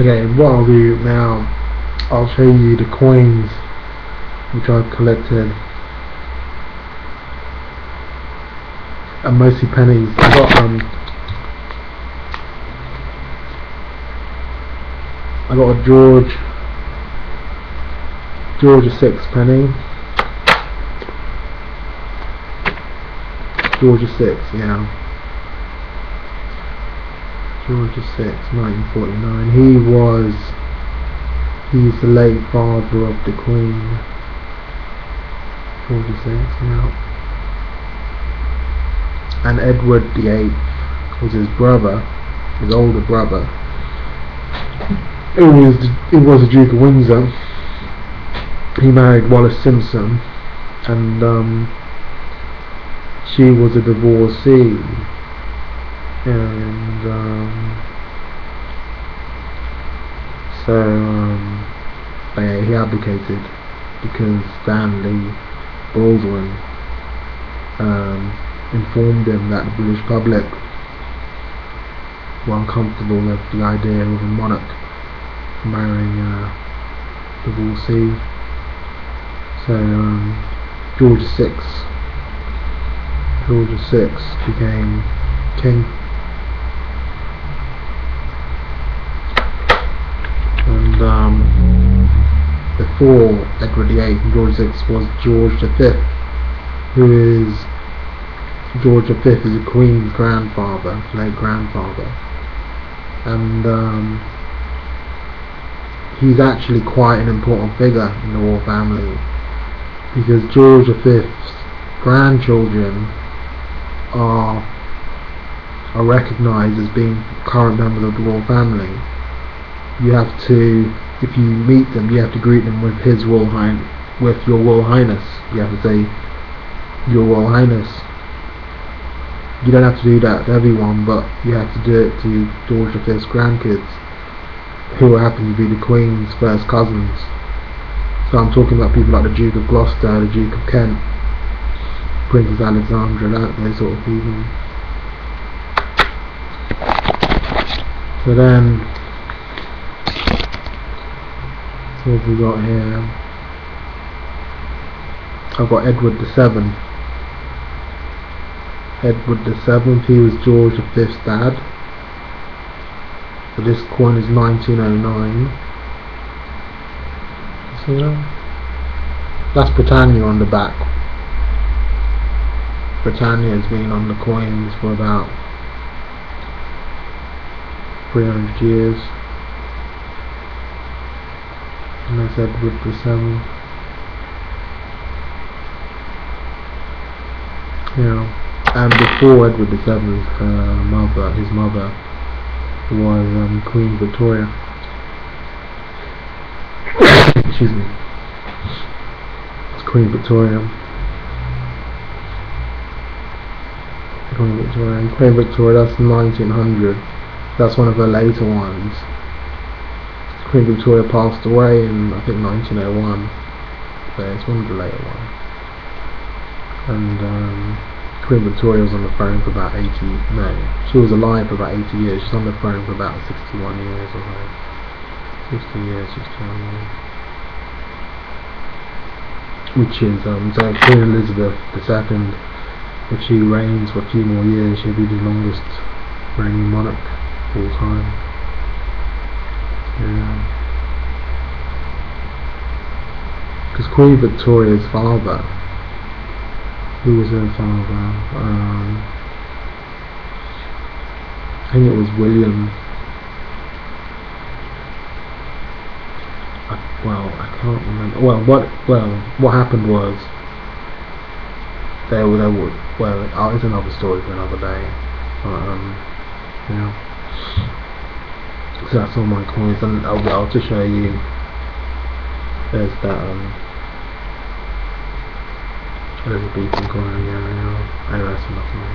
Okay, what I'll do now, I'll show you the coins which I've collected, and mostly pennies. I got a George VI penny. George VI, yeah. George VI, 1949. He's the late father of the Queen. George VI, yeah. And Edward VIII was his brother, his older brother. He was the Duke of Windsor. He married Wallis Simpson, and she was a divorcee, and he abdicated because Stanley Baldwin informed him that the British public were uncomfortable with the idea of a monarch marrying a divorcee. So George VI became king, and before Edward VIII and George VI was George V, who is George V is the Queen's grandfather, late grandfather, and he's actually quite an important figure in the royal family, because George V's grandchildren are recognised as being current members of the royal family. You have to, if you meet them, you have to greet them with His Royal Highness, with Your Royal Highness. You have to say Your Royal Highness. You don't have to do that to everyone, but you have to do it to George V's grandkids, who happen to be the Queen's first cousins. So I'm talking about people like the Duke of Gloucester, the Duke of Kent, Princess Alexandra, those sort of people. So then, what have we got here? I've got Edward VII. Edward VII, he was George V's dad. So this coin is 1909. See that? That's Britannia on the back. Britannia has been on the coins for about 300 years. And that's Edward VII. Yeah. And before Edward VII's his mother was Queen Victoria. Excuse me. It's Queen Victoria. Queen Victoria, that's 1900. That's one of her later ones. Queen Victoria passed away in, I think, 1901. So it's one of the later ones. And Queen Victoria was on the throne for about 80, no, she was alive for about 80 years. She's on the throne for about 61 years or so. 60 years, 61 years. Which is, so Queen Elizabeth II, if she reigns for a few more years, she'll be the longest reigning monarch of all time. Yeah. Because Queen Victoria's father, who was her father? I think it was William. I can't remember. What happened was it's another story for another day. Yeah. So that's all my coins, and I'll just show you. There's that there's a beacon coin again. Anyway, that's enough.